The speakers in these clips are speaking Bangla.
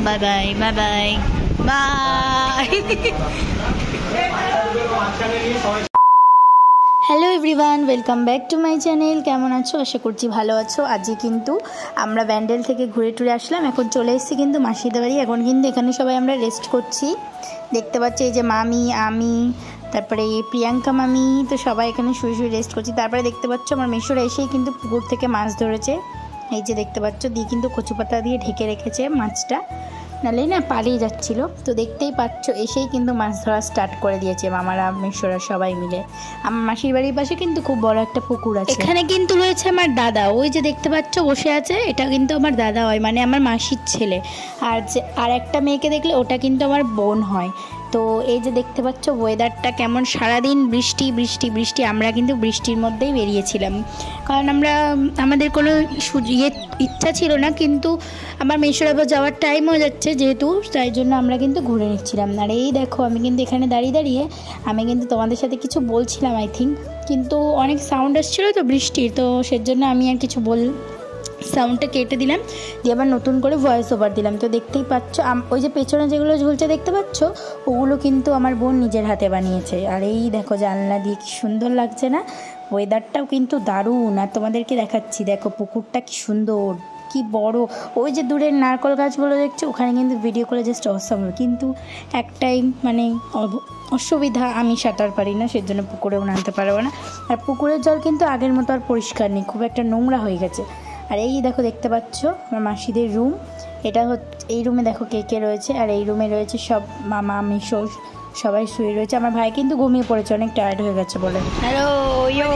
Bye bye bye bye bye. Hello everyone, welcome back to my channel. কেমন আছো? আশা করছি ভালো আছো। আজকে কিন্তু আমরা ব্যান্ডেল থেকে ঘুরে টুরে আসলাম, এখন চলে এসেছি কিন্তু মাসিদের বাড়ি। এখন কিন্তু এখানে সবাই আমরা রেস্ট করছি। দেখতে পাচ্ছি এই যে মামি, আমি, তারপরে প্রিয়াঙ্কা মামি, তো সবাই এখানে শুয়ে শুয়ে রেস্ট করছি। তারপরে দেখতে পাচ্ছ আমার মেশোরা এসেই কিন্তু পুকুর থেকে মাছ ধরেছে। এই যে দেখতে পাচ্ছ, দিয়ে কিন্তু কচু পাতা দিয়ে ঢেকে রেখেছে মাছটা, নাহলেই না পালিয়ে যাচ্ছিলো। তো দেখতেই পাচ্ছ এসেই কিন্তু মাছ ধরা স্টার্ট করে দিয়েছে মামারা মেশোরা সবাই মিলে। আমার মাসির বাড়ির পাশে কিন্তু খুব বড় একটা পুকুর আছে। এখানে কিন্তু রয়েছে আমার দাদা, ওই যে দেখতে পাচ্ছ বসে আছে, এটা কিন্তু আমার দাদা হয়, মানে আমার মাসির ছেলে। আর একটা মেয়েকে দেখলে ওটা কিন্তু আমার বোন হয়। তো এই যে দেখতে পাচ্ছ ওয়েদারটা কেমন, সারাদিন বৃষ্টি বৃষ্টি বৃষ্টি। আমরা কিন্তু বৃষ্টির মধ্যেই বেরিয়েছিলাম, কারণ আমাদের কোনো ইচ্ছা ছিল না, কিন্তু আমার মেশোরা যাওয়ার টাইম হয়ে যাচ্ছে যেহেতু, তাই জন্য আমরা কিন্তু ঘুরে নিচ্ছিলাম। আর এই দেখো আমি কিন্তু এখানে দাঁড়িয়ে দাঁড়িয়ে আমি কিন্তু তোমাদের সাথে কিছু বলছিলাম আই থিঙ্ক, কিন্তু অনেক সাউন্ড আসছিলো তো বৃষ্টির, তো সেজন্য আমি আর কিছু সাউন্ডটা কেটে দিলাম, দিয়ে আবার নতুন করে ভয়েস ওভার দিলাম। তো দেখতেই পাচ্ছ ওই যে পেছনে যেগুলো ঝুলছে দেখতে পাচ্ছ, ওগুলো কিন্তু আমার বোন নিজের হাতে বানিয়েছে। আর এই দেখো জানলা দিয়ে কি সুন্দর লাগছে না, ওয়েদারটাও কিন্তু দারুণ। আর তোমাদেরকে দেখাচ্ছি, দেখো পুকুরটা কি সুন্দর, কি বড়। ওই যে দূরের নারকল গাছগুলো দেখছো, ওখানে কিন্তু ভিডিও করে জাস্ট অসম। কিন্তু একটাই মানে অসুবিধা, আমি সাঁতার পারি না, সেজন্য পুকুরেও নামতে পারবো না। আর পুকুরের জল কিন্তু আগের মতো আর পরিষ্কার নেই, খুব একটা নোংরা হয়ে গেছে। আর এই দেখো দেখতে পাচ্ছ আমার মাসিদের রুম, এটা হচ্ছে এই রুমে দেখো কে কে রয়েছে। আর এই রুমে রয়েছে সব মামা মেশো সবাই শুয়ে রয়েছে। আমার ভাই কিন্তু ঘুমিয়ে পড়েছে, অনেক টায়ার্ড হয়ে গেছে বলে। হ্যালো ইয়ো,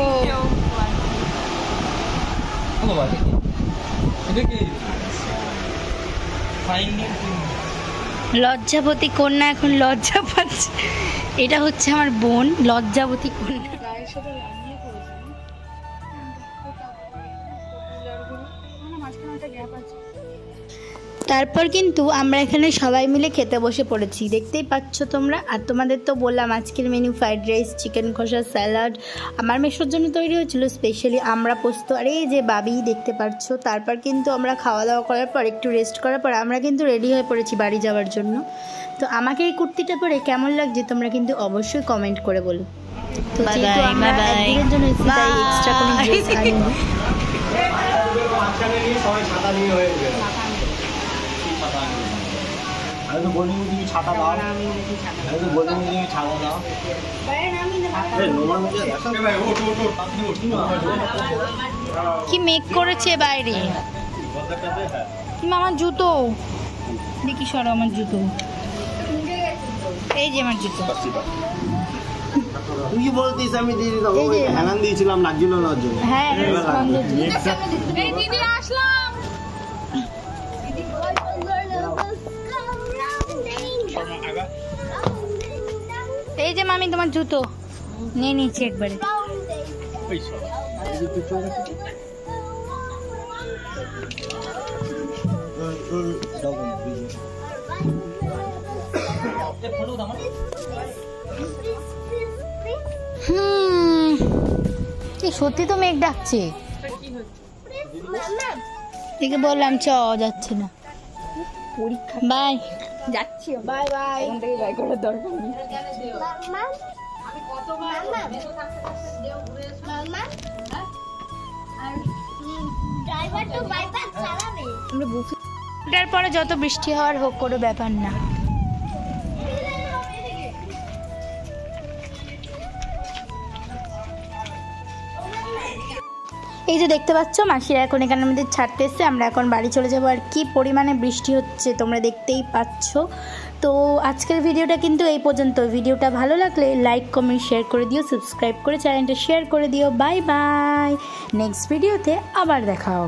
লজ্জাবতী কন্যা এখন লজ্জা পাচ্ছে। এটা হচ্ছে আমার বোন, লজ্জাবতী কন্যা। তারপর কিন্তু আমরা এখানে সবাই মিলে খেতে বসে পড়েছি, দেখতেই পাচ্ছ তোমরা। আর তোমাদের তো বললাম আজকের মেনু ফ্রাইড রাইস, চিকেন কষা, স্যালাড। আমার মেশোর জন্য তৈরি হয়েছিল স্পেশালি আমরা পোস্ত। আর এই যে বাবি দেখতে পাচ্ছ। তারপর কিন্তু আমরা খাওয়া দাওয়া করার পর একটু রেস্ট করার পর আমরা কিন্তু রেডি হয়ে পড়েছি বাড়ি যাওয়ার জন্য। তো আমাকে এই কুর্তিটা পরে কেমন লাগছে তোমরা কিন্তু অবশ্যই কমেন্ট করে বলো। তো যেহেতু আমরা একদিনের জন্য তাই এক্সট্রা কোনো ড্রেস আনিনি। কি মেক করেছে বাইরে, আমার জুতো দেখি, সরো আমার জুতো, এই যে আমার জুতো। তুই বলতিস আমি দিয়ে দিতাম, হ্যাঙ্গার দিয়েছিলাম লাগছিল না ওর জন্য। হ্যাঁ দিদি আসলাম। এই যে মামি তোমার জুতো নিয়ে নিচ্ছি একবারে। সত্যি তো মেঘ ডাকছে, দেখে বললাম চ যাচ্ছে না পরীক্ষা। বাই, যাচ্ছি, বাই বাই। এখান থেকে বাই করার দরকার নেই। এটার পরে যত বৃষ্টি হওয়ার হোক, কোনো ব্যাপার না। এই যে দেখতে পাচ্ছ মাসিরা এখন এখানে আমাদের ছাড়তে এসছে, আমরা এখন বাড়ি চলে যাবো। আর কি পরিমাণে বৃষ্টি হচ্ছে তোমরা দেখতেই পাচ্ছ। তো আজকের ভিডিওটা কিন্তু এই পর্যন্ত। ভিডিওটা ভালো লাগলে লাইক কমেন্ট শেয়ার করে দিও, সাবস্ক্রাইব করে চ্যানেলটা শেয়ার করে দিও। বাই বাই, নেক্সট ভিডিওতে আবার দেখা হবে।